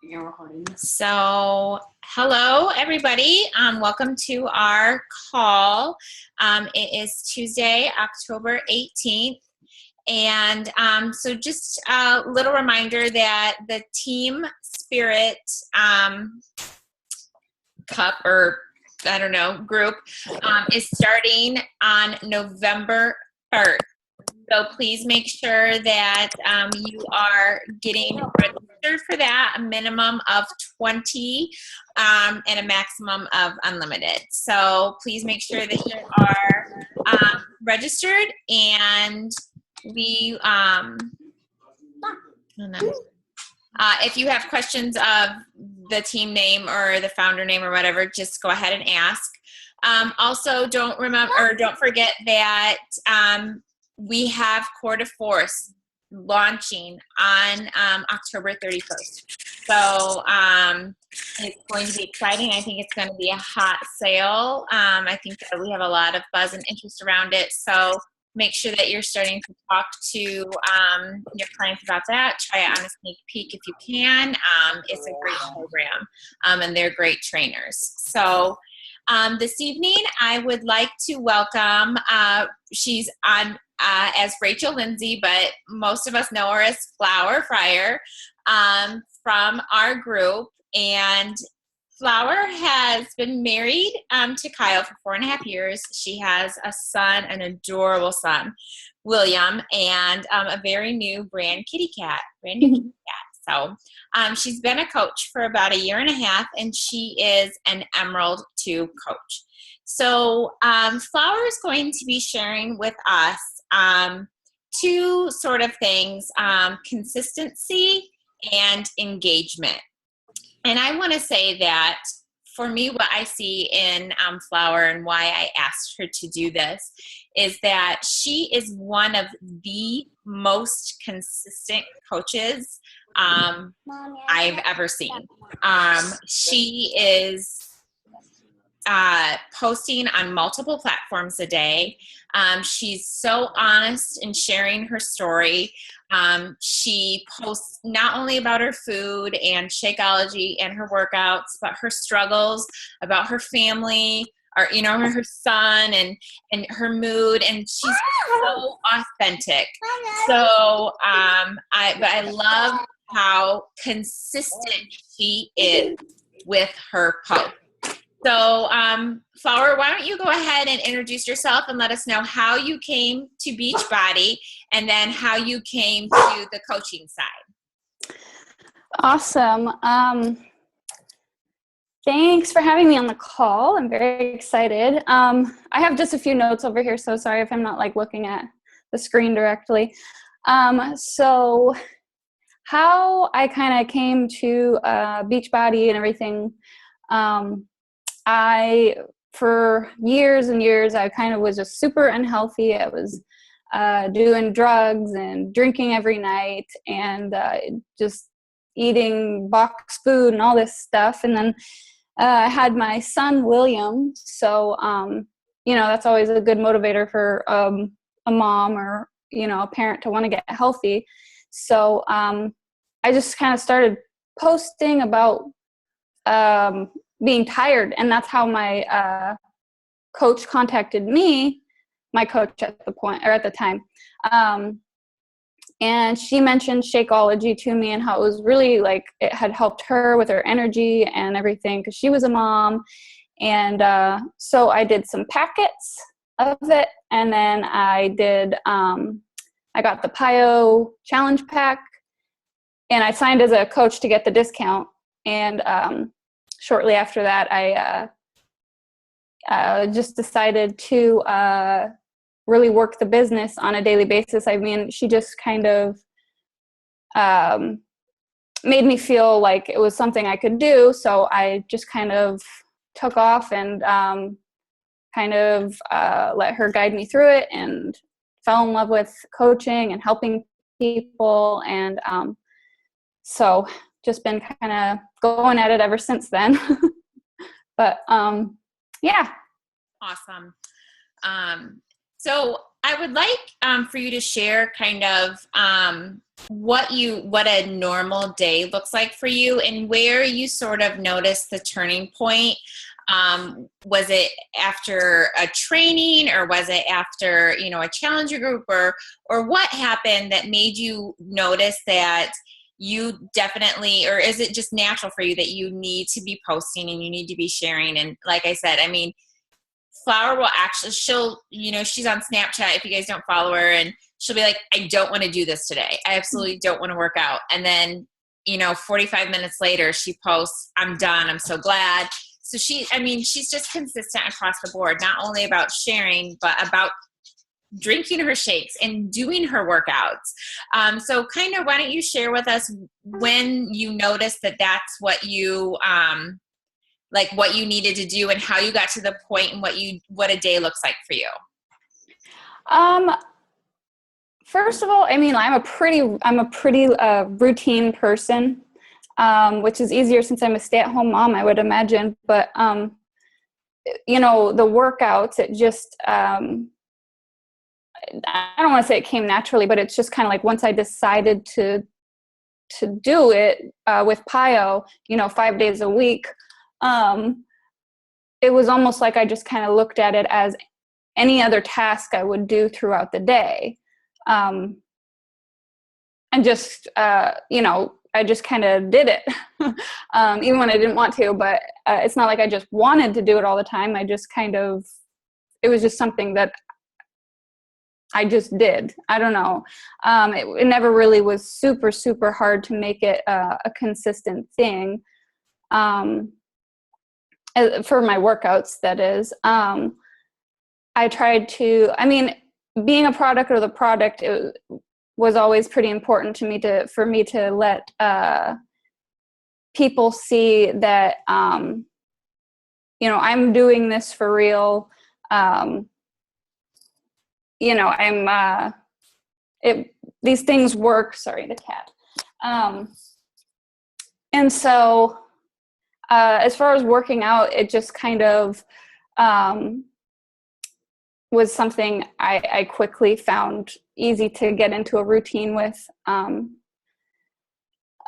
You're recording. So, hello everybody. Welcome to our call. It is Tuesday, October 18th. And so just a little reminder that the Team Spirit Cup group is starting on November 1st. So please make sure that you are getting registered for that, a minimum of 20 and a maximum of unlimited. So please make sure that you are registered, and we, if you have questions of the team name or the founder name or whatever, just go ahead and ask. Also, don't forget that we have Core de Force launching on October 31st. So it's going to be exciting. I think it's going to be a hot sale. I think that we have a lot of buzz and interest around it. So make sure that you're starting to talk to your clients about that. Try it on a sneak peek if you can. It's a great program, and they're great trainers. So this evening, I would like to welcome, she's on as Rachel Lindsay, but most of us know her as Fryar, from our group. And Flower has been married to Kyle for 4.5 years. She has a son, an adorable son, William, and a very new brand new kitty cat. So she's been a coach for about 1.5 years, and she is an Emerald 2 coach. So Flower is going to be sharing with us two sort of things, consistency and engagement. And I want to say that for me, what I see in Flower and why I asked her to do this is that she is one of the most consistent coaches I've ever seen. She is posting on multiple platforms a day. She's so honest in sharing her story. She posts not only about her food and Shakeology and her workouts, but her struggles, about her family, or her son and her mood, and she's so authentic. So I love how consistent she is with her posts. So, Flower, why don't you go ahead and introduce yourself and let us know how you came to Beachbody and then how you came to the coaching side. Awesome. Thanks for having me on the call. I'm very excited. I have just a few notes over here, so sorry if I'm not looking at the screen directly. So how I kind of came to Beachbody and everything, for years and years, I kind of was just super unhealthy. I was doing drugs and drinking every night and just eating box food and all this stuff. And then I had my son, William. So, that's always a good motivator for a mom or, a parent to want to get healthy. So I just kind of started posting about being tired, and that's how my coach contacted me, my coach at the time, and she mentioned Shakeology to me and how it was really it had helped her with her energy and everything because she was a mom. And so I did some packets of it, and then I got the PIO challenge pack, and I signed as a coach to get the discount. And shortly after that, I just decided to really work the business on a daily basis. I mean, she just kind of made me feel like it was something I could do. So I just kind of took off and let her guide me through it, and fell in love with coaching and helping people. And so just been kind of going at it ever since then. But yeah. Awesome. So I would like for you to share kind of what a normal day looks like for you, and where you sort of noticed the turning point. Was it after a training, or was it after, a challenger group, or what happened that made you notice that you definitely, or is it just natural for you that you need to be posting and you need to be sharing? And like I said, I mean, Flower will actually, she's on Snapchat if you guys don't follow her, and she'll be like, I don't want to do this today. I absolutely don't want to work out. And then, 45 minutes later, she posts, I'm done. I'm so glad. So she's just consistent across the board, not only about sharing, but about drinking her shakes and doing her workouts. So kind of, why don't you share with us when you noticed that that's what you, what you needed to do, and how you got to the point, and what a day looks like for you? First of all, I mean, I'm a pretty routine person, which is easier since I'm a stay-at-home mom, I would imagine. But the workouts, it just, I don't want to say it came naturally, but it's just kind of like once I decided to do it with PIO, 5 days a week. It was almost like I just kind of looked at it as any other task I would do throughout the day. And just, I just kind of did it, even when I didn't want to, but it's not like I just wanted to do it all the time. I just it was just something that I just did. I don't know. It never really was super, super hard to make it a consistent thing. For my workouts, that is. I tried to, being a product of the product, it was always pretty important to me for me to let people see that, I'm doing this for real. These things work. Sorry, the cat. And so, as far as working out, it just kind of was something I quickly found easy to get into a routine with.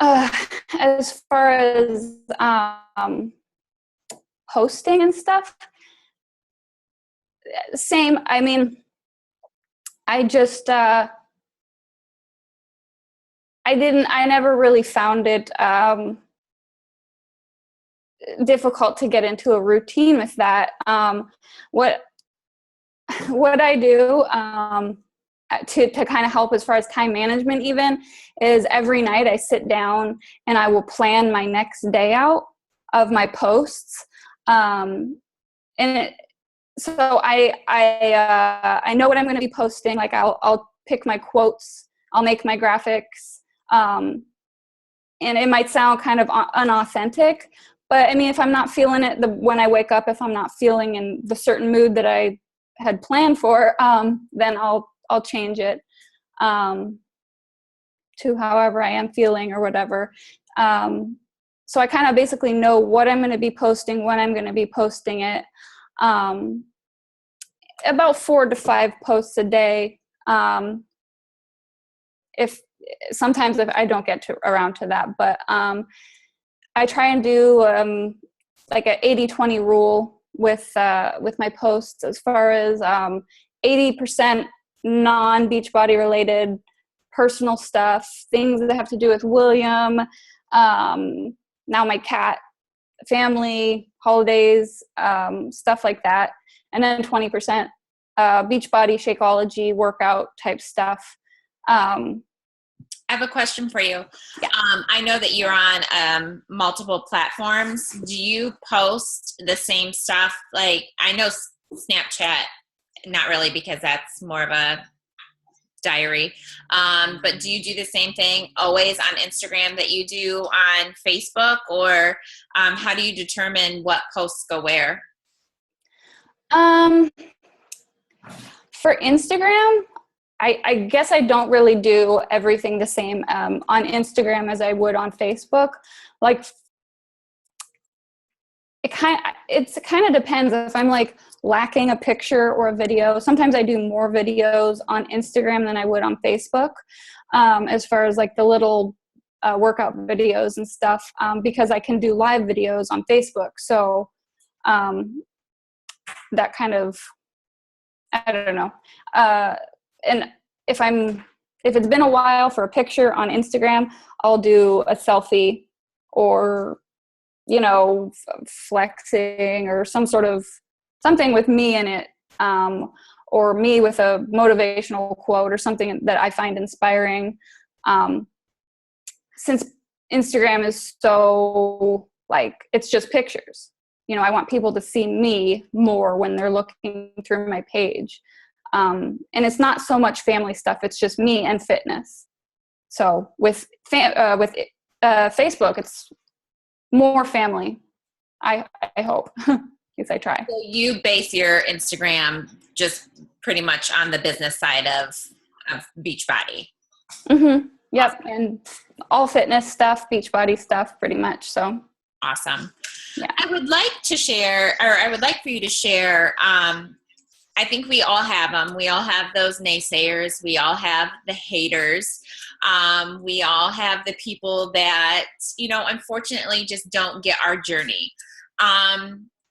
As far as posting and stuff, same. I just I never really found it difficult to get into a routine with that. What I do to kind of help as far as time management even is every night I sit down and I will plan my next day out of my posts. So I know what I'm going to be posting. Like I'll pick my quotes, I'll make my graphics, and it might sound kind of unauthentic, but if I'm not feeling it when I wake up, if I'm not feeling in the certain mood that I had planned for, then I'll change it to however I am feeling or whatever. So I kind of basically know what I'm going to be posting, when I'm going to be posting it. About 4 to 5 posts a day. If I don't get around to that, but I try and do like a 80-20 rule with my posts, as far as 80% non-Beachbody related personal stuff, things that have to do with William, now my cat, family, holidays, stuff like that. And then 20% Beachbody, Shakeology, workout type stuff. I have a question for you. Yeah. I know that you're on multiple platforms. Do you post the same stuff? Like, I know Snapchat, not really, because that's more of a diary. But do you do the same thing always on Instagram that you do on Facebook? Or how do you determine what posts go where? For Instagram, I guess I don't really do everything the same on Instagram as I would on Facebook. Like, It's kind of depends if I'm like lacking a picture or a video. Sometimes I do more videos on Instagram than I would on Facebook, as far as like the little workout videos and stuff, because I can do live videos on Facebook. So that kind of, I don't know. And if it's been a while for a picture on Instagram, I'll do a selfie or, flexing or some sort of something with me in it, or me with a motivational quote or something that I find inspiring. Since Instagram is so it's just pictures, I want people to see me more when they're looking through my page. And it's not so much family stuff. It's just me and fitness. So with Facebook, it's more family. I hope. Yes, I try. So you base your Instagram just pretty much on the business side of Beachbody. Mm-hmm. Yep. And all fitness stuff, Beachbody stuff, pretty much. So awesome. Yeah. I would like for you to share, I think we all have them. We all have those naysayers. We all have the haters. We all have the people that, unfortunately just don't get our journey.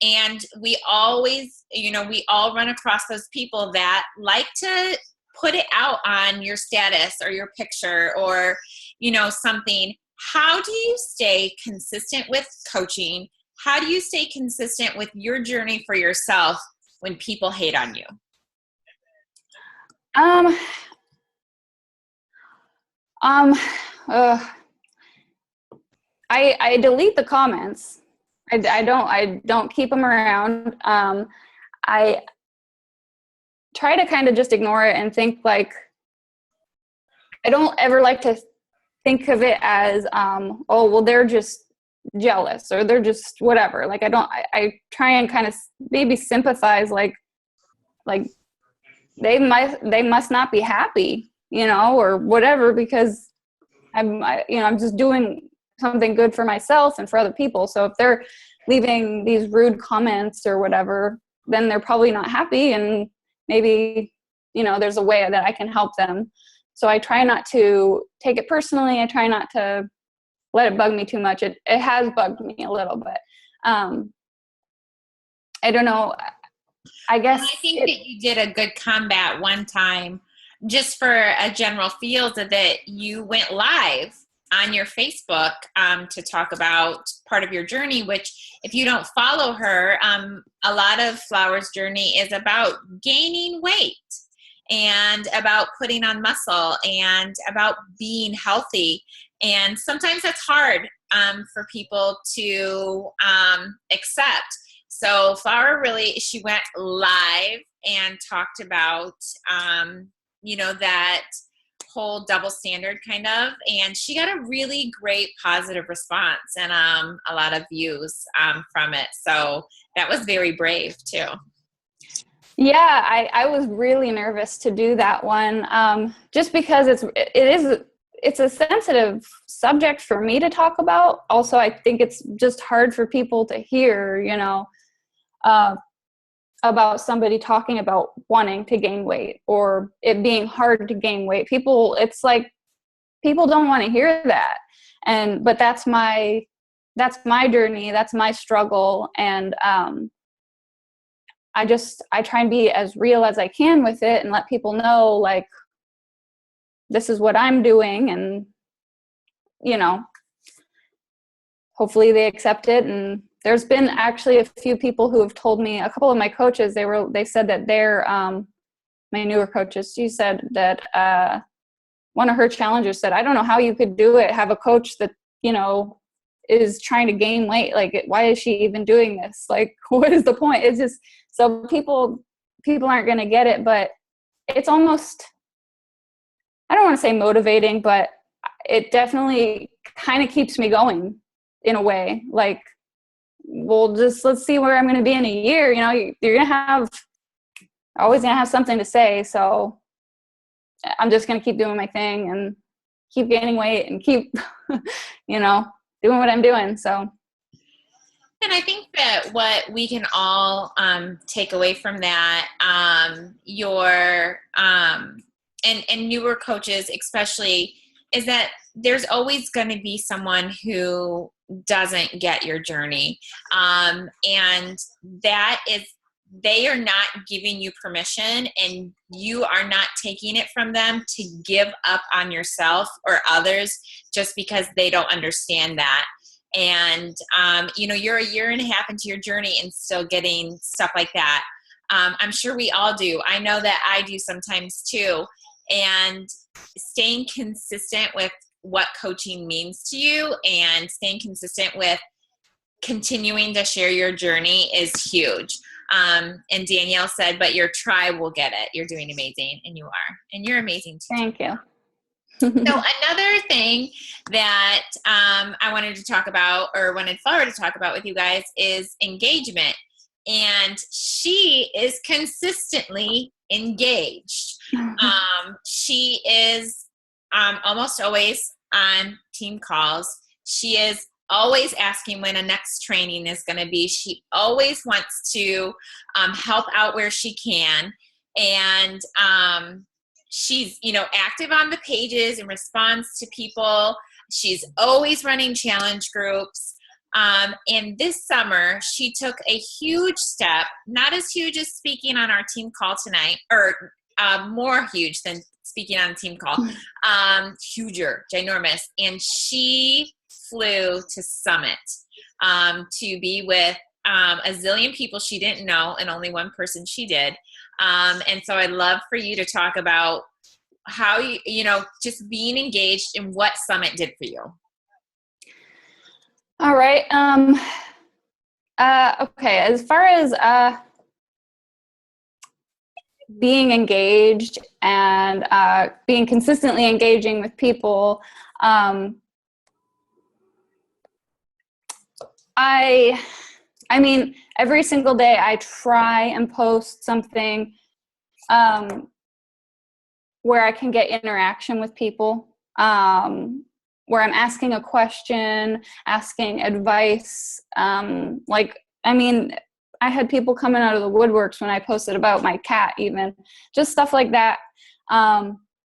And we always, we all run across those people that like to put it out on your status or your picture or, something. How do you stay consistent with coaching? How do you stay consistent with your journey for yourself when people hate on you? I delete the comments. I don't keep them around. I try to kind of just ignore it and think I don't ever like to think of it as, oh, well, they're just jealous or they're just whatever. I try and kind of maybe sympathize, like they must not be happy, or whatever, because I'm just doing something good for myself and for other people. So if they're leaving these rude comments or whatever, then they're probably not happy, and maybe, there's a way that I can help them. So I try not to take it personally. I try not to let it bug me too much. It has bugged me a little bit. I don't know. I guess I think that you did a good combat one time, just for a general field, that you went live on your Facebook to talk about part of your journey, which if you don't follow her, a lot of Flower's journey is about gaining weight and about putting on muscle and about being healthy. And sometimes that's hard for people to accept. So Flower she went live and talked about, that whole double standard kind of, and she got a really great positive response and a lot of views from it. So that was very brave too. Yeah, I was really nervous to do that one, just because it's a sensitive subject for me to talk about. Also, I think it's just hard for people to hear, about somebody talking about wanting to gain weight or it being hard to gain weight. It's like people don't want to hear that. But that's my journey. That's my struggle. And I try and be as real as I can with it and let people know, this is what I'm doing, and, hopefully they accept it. And there's been actually a few people who have told me, a couple of my coaches, they said that they're, my newer coaches, she said that one of her challengers said, I don't know how you could do it, have a coach that, is trying to gain weight. Why is she even doing this? What is the point? It's just, so people aren't going to get it, but it's almost, I don't want to say motivating, but it definitely kind of keeps me going in a way. Well, just let's see where I'm going to be in a year. You're going to always going to have something to say. So I'm just going to keep doing my thing and keep gaining weight and keep, doing what I'm doing. So. And I think that what we can all take away from that, and newer coaches especially, is that there's always going to be someone who doesn't get your journey, and that is, they are not giving you permission, and you are not taking it from them to give up on yourself or others just because they don't understand that. And, you're a year and a half into your journey and still getting stuff like that. I'm sure we all do. I know that I do sometimes too. And staying consistent with what coaching means to you and staying consistent with continuing to share your journey is huge. And Danielle said, but your tribe will get it. You're doing amazing, and you are. And you're amazing too. Thank you. So another thing that I wanted to talk about, or wanted Fryar to talk about with you guys, is engagement. And she is consistently engaged. She is almost always on team calls. She is always asking when a next training is going to be. She always wants to help out where she can. And she's, active on the pages and responds to people. She's always running challenge groups. And this summer, she took a huge step, not as huge as speaking on our team call tonight, or more huge than speaking on a team call, huger, ginormous. And she flew to Summit to be with a zillion people she didn't know and only one person she did. And so I'd love for you to talk about how just being engaged and what Summit did for you. All right. Okay. As far as being engaged and being consistently engaging with people, I mean, every single day I try and post something where I can get interaction with people, where I'm asking a question, asking advice. I had people coming out of the woodworks when I posted about my cat, even just stuff like that.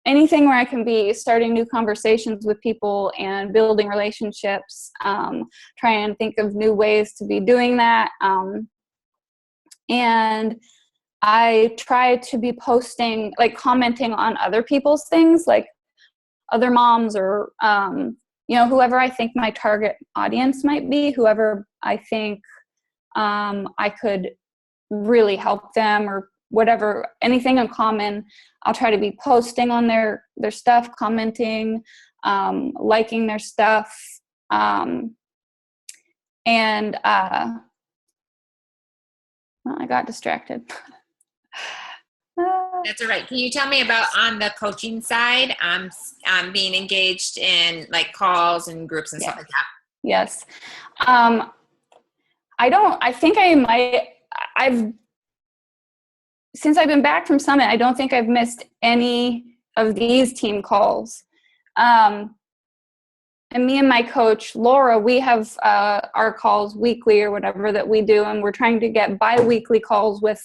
Anything where I can be starting new conversations with people and building relationships, try and think of new ways to be doing that. And I try to be posting, commenting on other people's things, like other moms or, whoever I think my target audience might be, whoever I think I could really help them, or whatever, anything in common. I'll try to be posting on their stuff, commenting, liking their stuff. Well, I got distracted. That's all right. Can you tell me about on the coaching side, being engaged in calls and groups and stuff like that? Yes. Since I've been back from Summit, I don't think I've missed any of these team calls. And me and my coach, Laura, we have our calls weekly or whatever that we do, and we're trying to get bi-weekly calls with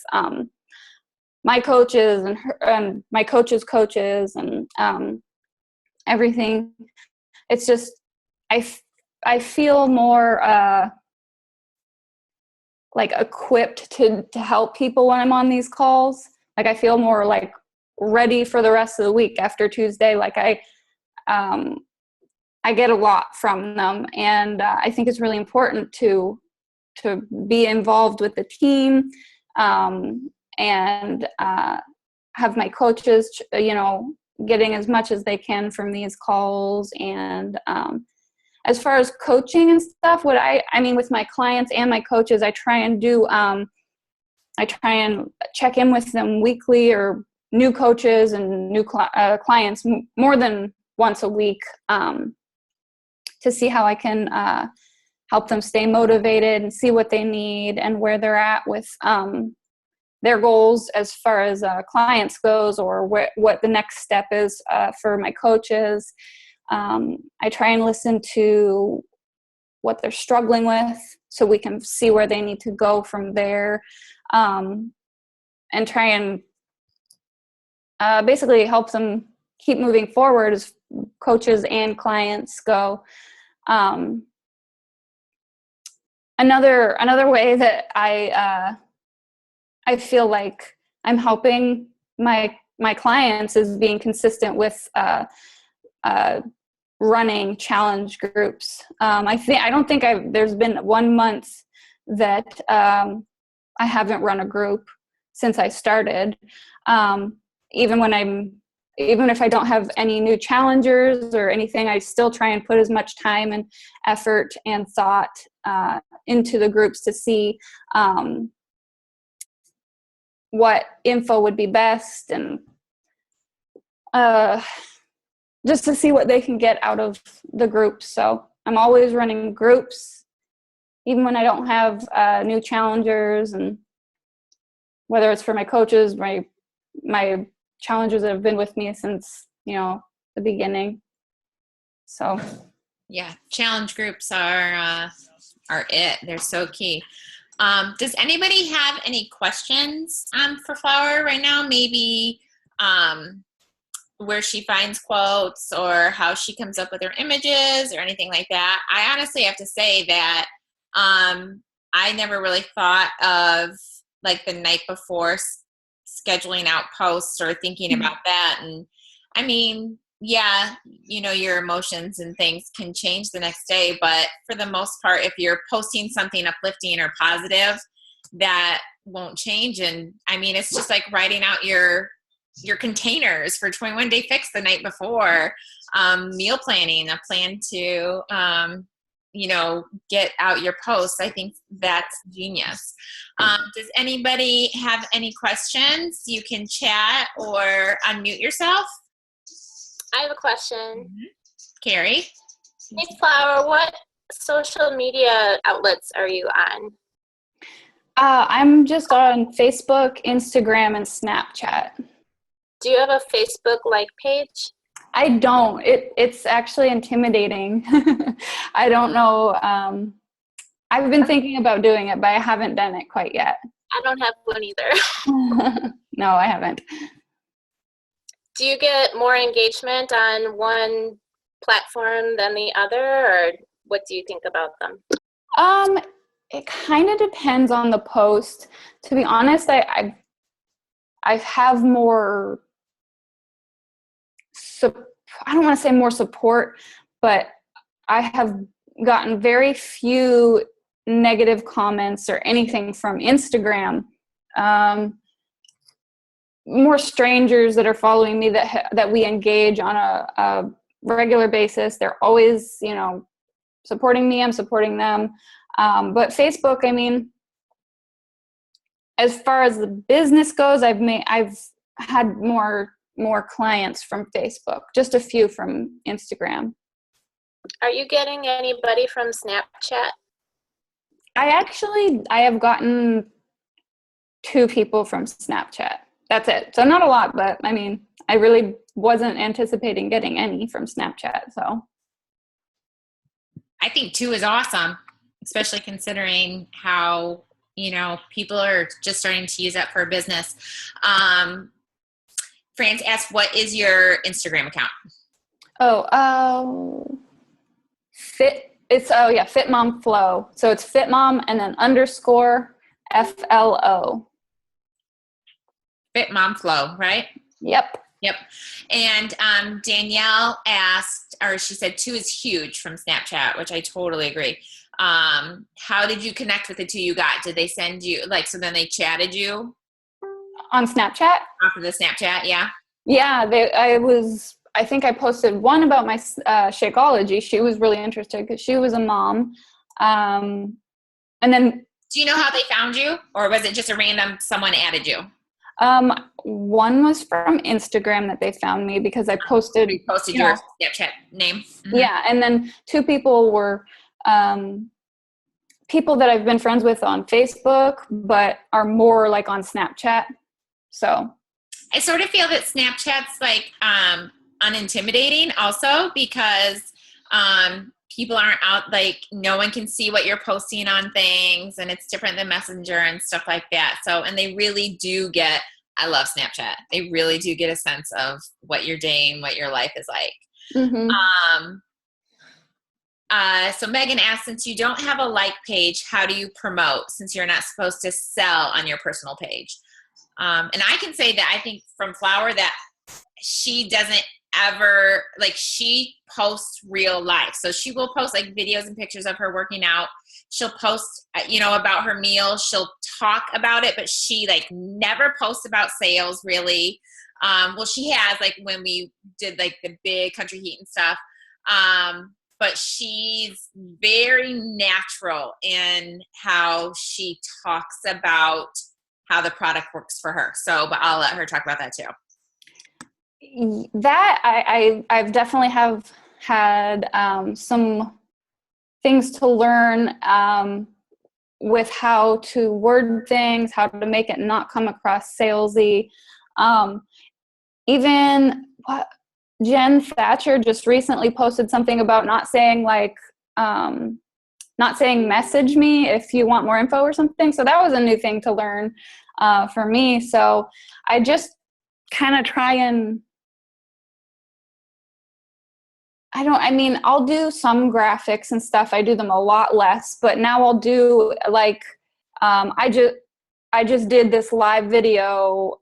my coaches and my coaches' coaches and everything. It's just, I feel more equipped to help people when I'm on these calls. I feel more ready for the rest of the week after Tuesday. I get a lot from them, and I think it's really important to be involved with the team, and have my coaches, getting as much as they can from these calls. And as far as coaching and stuff, with my clients and my coaches, I try and check in with them weekly, or new coaches and new clients more than once a week, to see how I can help them stay motivated and see what they need and where they're at with their goals as far as clients goes, or what the next step is for my coaches. I try and listen to what they're struggling with, so we can see where they need to go from there, and try and basically help them keep moving forward as coaches and clients go. Another way that I feel like I'm helping my clients is being consistent with running challenge groups. I don't think there's been 1 month that I haven't run a group since I started. Even if I don't have any new challengers or anything, I still try and put as much time and effort and thought into the groups to see what info would be best, and just to see what they can get out of the groups. So I'm always running groups, even when I don't have new challengers, and whether it's for my coaches, my challengers that have been with me since, the beginning. So yeah, challenge groups are it. They're so key. Does anybody have any questions for Flower right now? Maybe where she finds quotes, or how she comes up with her images, or anything like that? I honestly have to say that I never really thought of like the night before scheduling out posts or thinking about that. And I mean, yeah, your emotions and things can change the next day, but for the most part, if you're posting something uplifting or positive, that won't change. And I mean, it's just like writing out your containers for 21 Day Fix the night before, meal planning, a plan to get out your posts. I think that's genius. Does anybody have any questions? You can chat or unmute yourself. I have a question. Mm-hmm. Carrie? Hey, Flower, what social media outlets are you on? I'm just on Facebook, Instagram, and Snapchat. Do you have a Facebook like page? I don't. It's actually intimidating. I don't know. I've been thinking about doing it, but I haven't done it quite yet. I don't have one either. No, I haven't. Do you get more engagement on one platform than the other, or what do you think about them? It kind of depends on the post. To be honest, I have more. I don't want to say more support, but I have gotten very few negative comments or anything from Instagram. More strangers that are following me that we engage on a regular basis. They're always, supporting me. I'm supporting them. But Facebook, I mean, as far as the business goes, I've had more clients from Facebook, just a few from Instagram. Are you getting anybody from Snapchat? I have gotten 2 people from Snapchat. That's it. So not a lot, but I mean, I really wasn't anticipating getting any from Snapchat. So I think 2 is awesome, especially considering how, people are just starting to use that for business. France asked, what is your Instagram account? Fit Mom Flow. So it's Fit Mom and then _FLO. Fit Mom Flow, right? Yep. And Danielle asked, or she said 2 is huge from Snapchat, which I totally agree. How did you connect with the 2 you got? Did they send you, so then they chatted you? On Snapchat? Off of the Snapchat, yeah. Yeah, I think I posted one about my Shakeology. She was really interested because she was a mom. And then... Do you know how they found you? Or was it just a random someone added you? One was from Instagram that they found me because I posted... You posted your Snapchat name? Mm-hmm. Yeah, and then 2 people were people that I've been friends with on Facebook, but are more like on Snapchat. So... I sort of feel that Snapchat's unintimidating also because people aren't out, like no one can see what you're posting on things, and it's different than Messenger and stuff like that. So, and they really do get, I love Snapchat. They really do get a sense of what you're doing, what your life is like. Mm-hmm. So Megan asked, since you don't have a like page, how do you promote since you're not supposed to sell on your personal page? And I can say that I think from Flower that she doesn't ever, like, she posts real life. So she will post like videos and pictures of her working out. She'll post, about her meals. She'll talk about it, but she like never posts about sales really. Well, she has, like when we did like the big country heat and stuff. But she's very natural in how she talks about how the product works for her. So, but I'll let her talk about that too. That I've definitely have had some things to learn with how to word things, how to make it not come across salesy. Even Jen Thatcher just recently posted something about not saying message me if you want more info or something. So that was a new thing to learn for me. So I just kind of try and, I'll do some graphics and stuff. I do them a lot less, but now I'll do like, I just did this live video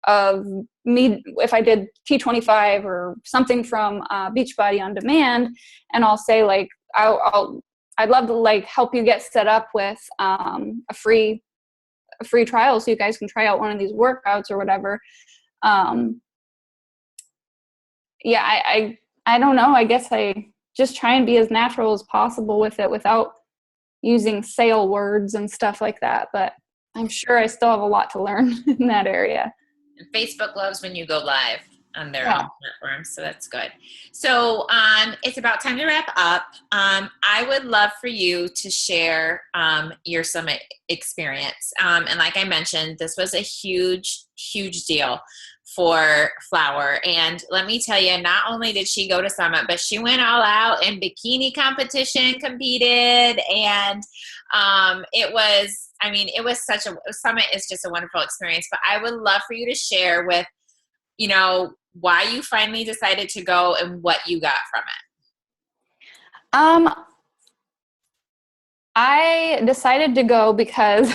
of me if I did T25 or something from Beachbody on demand, and I'll say like I'd love to like help you get set up with a free trial so you guys can try out one of these workouts or whatever. I don't know. I guess I just try and be as natural as possible with it without using sale words and stuff like that. But I'm sure I still have a lot to learn in that area. And Facebook loves when you go live on their own platform, so that's good. So it's about time to wrap up. I would love for you to share your summit experience. And like I mentioned, this was a huge, huge deal for Flower. And let me tell you, not only did she go to Summit, but she went all out in bikini competition, competed, and it was Summit is just a wonderful experience. But I would love for you to share with, why you finally decided to go and what you got from it. I decided to go because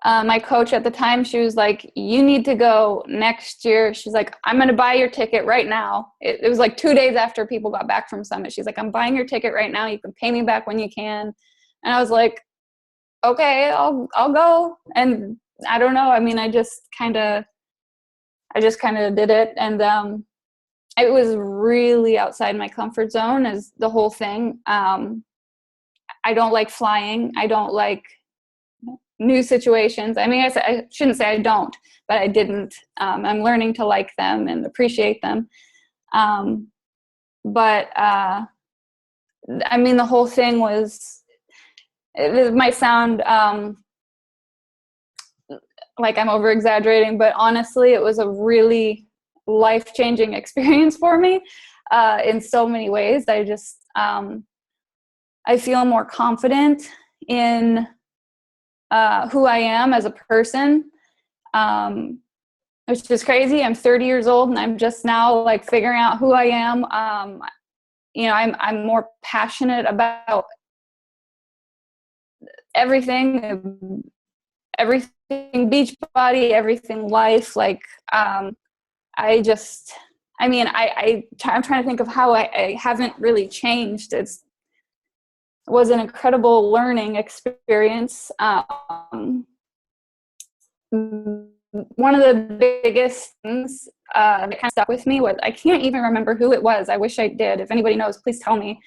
my coach at the time, she was like, you need to go next year. She's like, I'm going to buy your ticket right now. It was like 2 days after people got back from Summit. She's like, I'm buying your ticket right now. You can pay me back when you can. And I was like, okay, I'll go. And I don't know. I just kind of did it. And it was really outside my comfort zone as the whole thing. I don't like flying. I don't like new situations. I shouldn't say I don't, but I didn't. I'm learning to like them and appreciate them. The whole thing was, it might sound like I'm over exaggerating, but honestly, it was a really life-changing experience for me in so many ways. I just, I feel more confident in who I am as a person, which is crazy. I'm 30 years old and I'm just now like figuring out who I am. I'm more passionate about everything Beachbody, everything life. Like, I'm trying to think of how I haven't really changed. It was an incredible learning experience. One of the biggest things that kind of stuck with me was, I can't even remember who it was. I wish I did. If anybody knows, please tell me.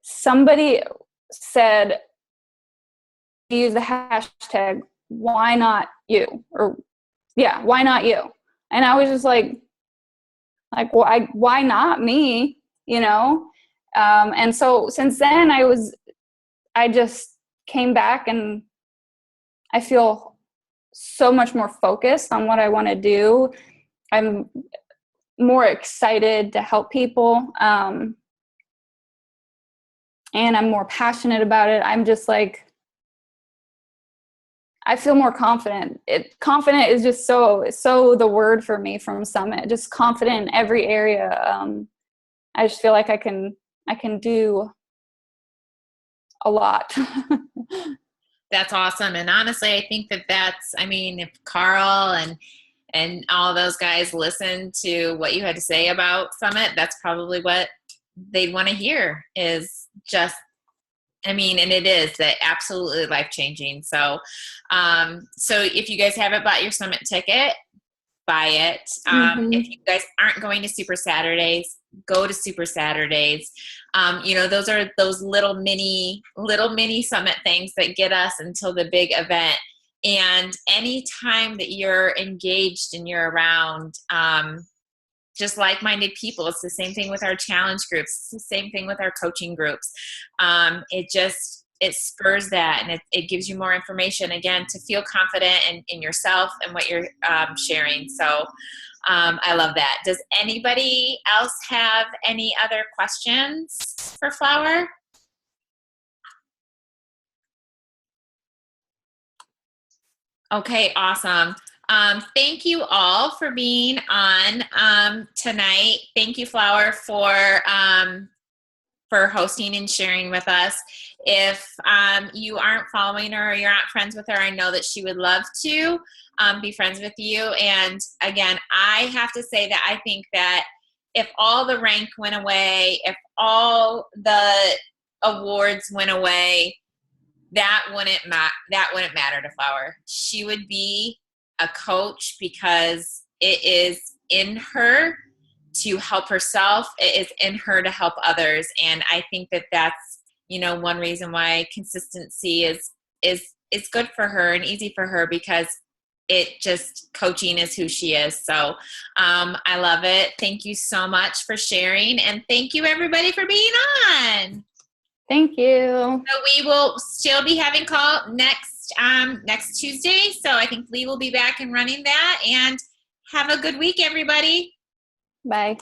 Somebody said, use the hashtag, why not you? Or why not you? And I was just like, why not me? And so since then I just came back and I feel so much more focused on what I want to do. I'm more excited to help people. and I'm more passionate about it. I'm just like, I feel more confident. Confident is just so the word for me from Summit. Just confident in every area. I just feel like I can do a lot. That's awesome. And honestly, I think I mean, if Carl and all those guys listen to what you had to say about Summit, that's probably what they'd want to hear, is just, I mean, and it is that absolutely life-changing. So, so if you guys haven't bought your Summit ticket, buy it. If you guys aren't going to Super Saturdays, go to Super Saturdays. You know, those are those little mini Summit things that get us until the big event. And anytime that you're engaged and you're around just like-minded people, it's the same thing with our challenge groups. It's the same thing with our coaching groups. It spurs that, and it gives you more information, again, to feel confident in yourself and what you're sharing. So I love that. Does anybody else have any other questions for Flower? Okay, awesome. Thank you all for being on tonight. Thank you, Flower, for hosting and sharing with us. If you aren't following her or you're not friends with her, I know that she would love to be friends with you. And again, I have to say that I think that if all the rank went away, if all the awards went away, that wouldn't matter to Flower. She would be a coach because it is in her to help herself. It is in her to help others. And I think that that's, you know, one reason why consistency is good for her and easy for her, because coaching is who she is. So I love it. Thank you so much for sharing. And thank you everybody for being on. Thank you. So we will still be having call next Tuesday. So I think Lee will be back and running that. And have a good week, everybody. Bye.